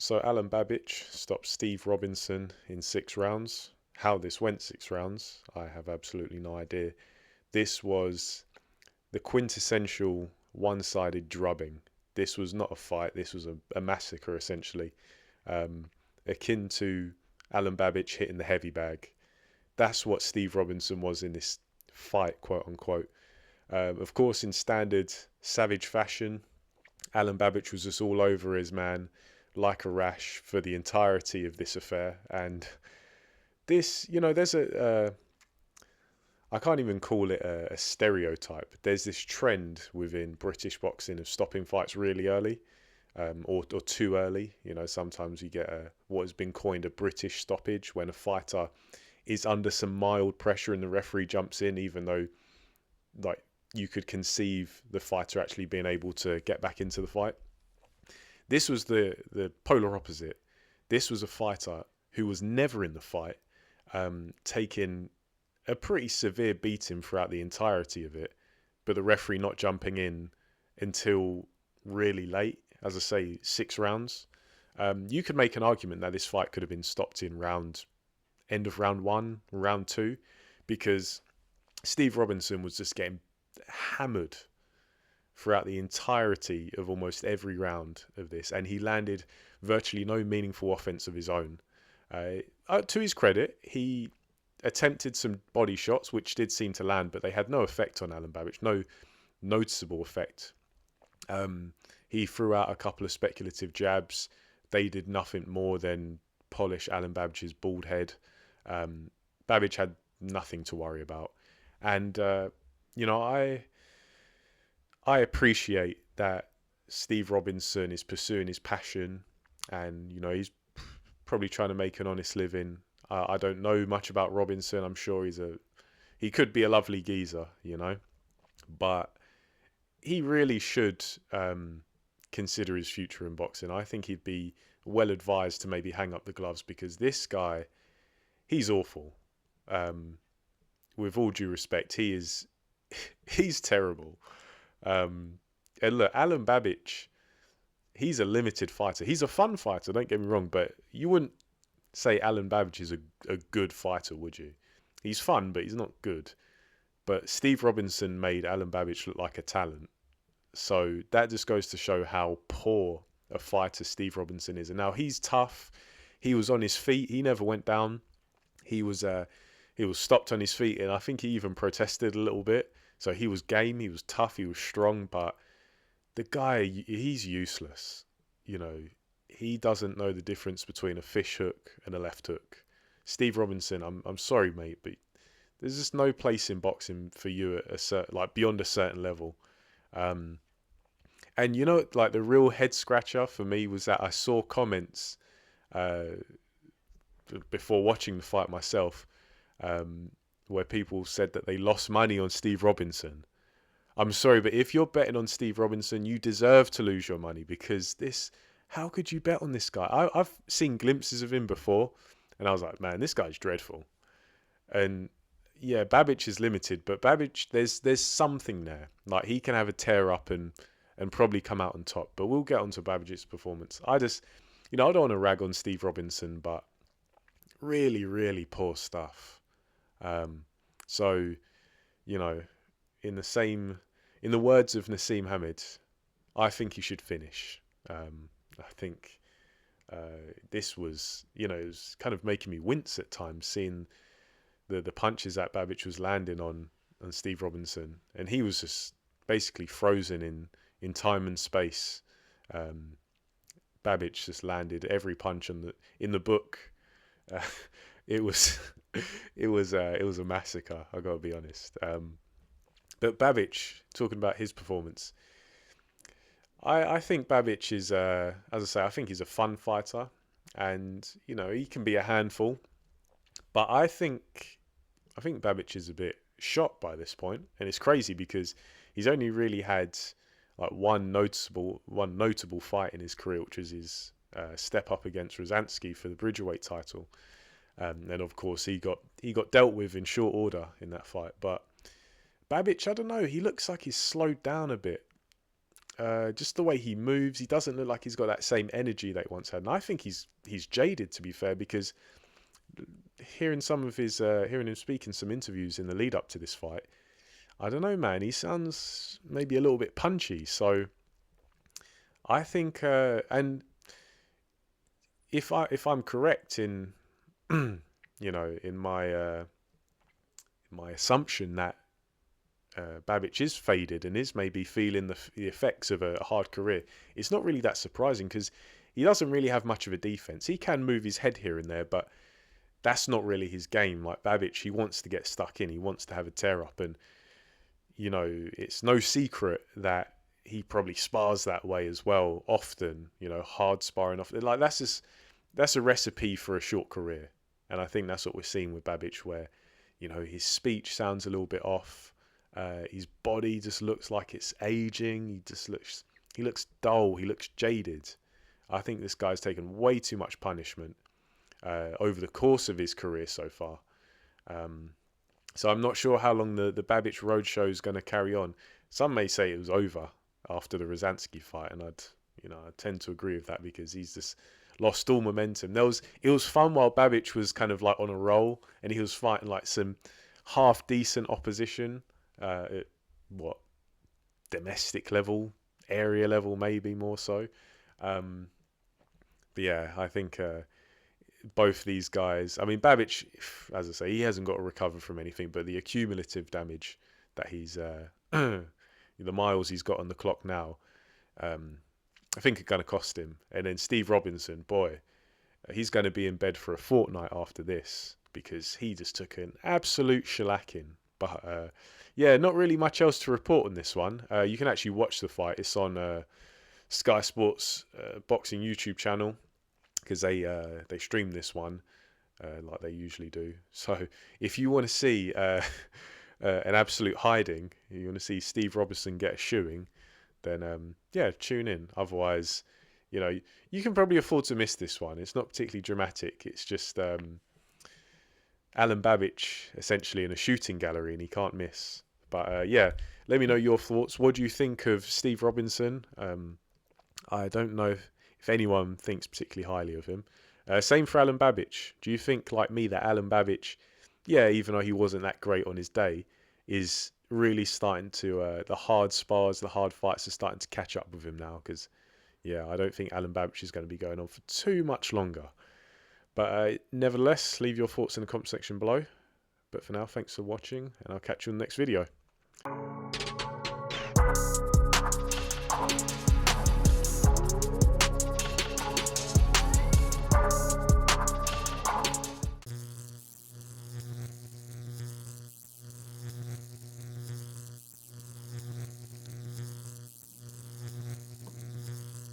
So Alan Babic stopped Steve Robinson in 6 rounds. How this went 6 rounds, I have absolutely no idea. This was the quintessential one-sided drubbing. This was not a fight. This was a massacre, essentially, um, akin to Alan Babic hitting the heavy bag. That's what Steve Robinson was in this fight, quote unquote. Of course, in standard savage fashion, Alan Babic was just all over his man like a rash for the entirety of this affair. And this, there's I can't even call it a stereotype. There's this trend within British boxing of stopping fights really early, or too early. Sometimes you get what has been coined a British stoppage, when a fighter is under some mild pressure and the referee jumps in, even though, like, you could conceive the fighter actually being able to get back into the fight. This was the polar opposite. This was a fighter who was never in the fight, taking a pretty severe beating throughout the entirety of it, but the referee not jumping in until really late, as I say, 6 rounds. You could make an argument that this fight could have been stopped in end of round 1, round 2, because Steve Robinson was just getting hammered throughout the entirety of almost every round of this, and he landed virtually no meaningful offense of his own. To his credit, he attempted some body shots, which did seem to land, but they had no effect on Alan Babic, no noticeable effect. He threw out a couple of speculative jabs. They did nothing more than polish Alan Babic's bald head. Babic had nothing to worry about. And, I appreciate that Steve Robinson is pursuing his passion, and, he's probably trying to make an honest living. I don't know much about Robinson. I'm sure he could be a lovely geezer, but he really should consider his future in boxing. I think he'd be well advised to maybe hang up the gloves, because this guy, he's awful. With all due respect, he's terrible. And look, Alan Babic, he's a limited fighter. He's a fun fighter, don't get me wrong, but you wouldn't say Alan Babic is a good fighter, would you? He's fun, but he's not good. But Steve Robinson made Alan Babic look like a talent. So that just goes to show how poor a fighter Steve Robinson is. And now he's tough. He was on his feet. He never went down. He was stopped on his feet, and I think he even protested a little bit. So he was game. He was tough. He was strong. But the guy, he's useless. He doesn't know the difference between a fish hook and a left hook. Steve Robinson, I'm sorry, mate, but there's just no place in boxing for you at beyond a certain level. And like the real head scratcher for me was that I saw comments before watching the fight myself, where people said that they lost money on Steve Robinson. I'm sorry, but if you're betting on Steve Robinson, you deserve to lose your money, because how could you bet on this guy? I've seen glimpses of him before, and I was like, man, this guy's dreadful. And yeah, Babic is limited, but Babic, there's something there. Like, he can have a tear up and probably come out on top. But we'll get onto Babic's performance. I don't want to rag on Steve Robinson, but really, really poor stuff. So, in the words of Nassim Hamid, I think he should finish. I think this was, it was kind of making me wince at times, seeing the punches that Babic was landing on Steve Robinson, and he was just basically frozen in time and space. Babic just landed every punch in the book. It was a massacre. I gotta be honest. But Babic, talking about his performance, I think Babic is, as I say, I think he's a fun fighter, and he can be a handful. But I think Babic is a bit shot by this point, and it's crazy because he's only really had like one notable fight in his career, which was his step up against Rosansky for the Bridgerweight title. And of course, he got dealt with in short order in that fight. But Babic, I don't know, he looks like he's slowed down a bit. just the way he moves, he doesn't look like he's got that same energy that he once had. And I think he's jaded, to be fair, because hearing some of his hearing him speak in some interviews in the lead up to this fight, I don't know, man. He sounds maybe a little bit punchy. So I think, and if I'm correct in in my assumption that Babic is faded and is maybe feeling the effects of a hard career, it's not really that surprising because he doesn't really have much of a defense. He can move his head here and there, but that's not really his game. Like Babic, he wants to get stuck in. He wants to have a tear up, and it's no secret that he probably spars that way as well. Often, hard sparring off. Like that's a recipe for a short career, and I think that's what we're seeing with Babic, where his speech sounds a little bit off. His body just looks like it's aging. He looks dull. He looks jaded. I think this guy's taken way too much punishment over the course of his career so far. So I'm not sure how long the Babic Roadshow is going to carry on. Some may say it was over after the Rosansky fight, and I tend to agree with that because he's just lost all momentum. It was fun while Babic was kind of like on a roll, and he was fighting like some half decent opposition at domestic level, area level, maybe more so. But yeah, I think both these guys. I mean, Babic, as I say, he hasn't got to recover from anything, but the accumulative damage that he's, the miles he's got on the clock now, I think are going to cost him. And then Steve Robinson, boy, he's going to be in bed for a fortnight after this because he just took an absolute shellacking. But yeah, not really much else to report on this one. You can actually watch the fight. It's on Sky Sports boxing YouTube channel because they stream this one like they usually do. So if you want to see an absolute hiding, you want to see Steve Robinson get a shoeing, then yeah, tune in. Otherwise, you can probably afford to miss this one. It's not particularly dramatic. It's just Alen Babic essentially in a shooting gallery, and he can't miss. But yeah, let me know your thoughts. What do you think of Steve Robinson? I don't know if anyone thinks particularly highly of him. Same for Alen Babic. Do you think, like me, that Alen Babic, yeah, even though he wasn't that great on his day, is really starting to, the hard spars, the hard fights are starting to catch up with him now? Because, yeah, I don't think Alen Babic is going to be going on for too much longer. But nevertheless, leave your thoughts in the comment section below. But for now, thanks for watching, and I'll catch you in the next video.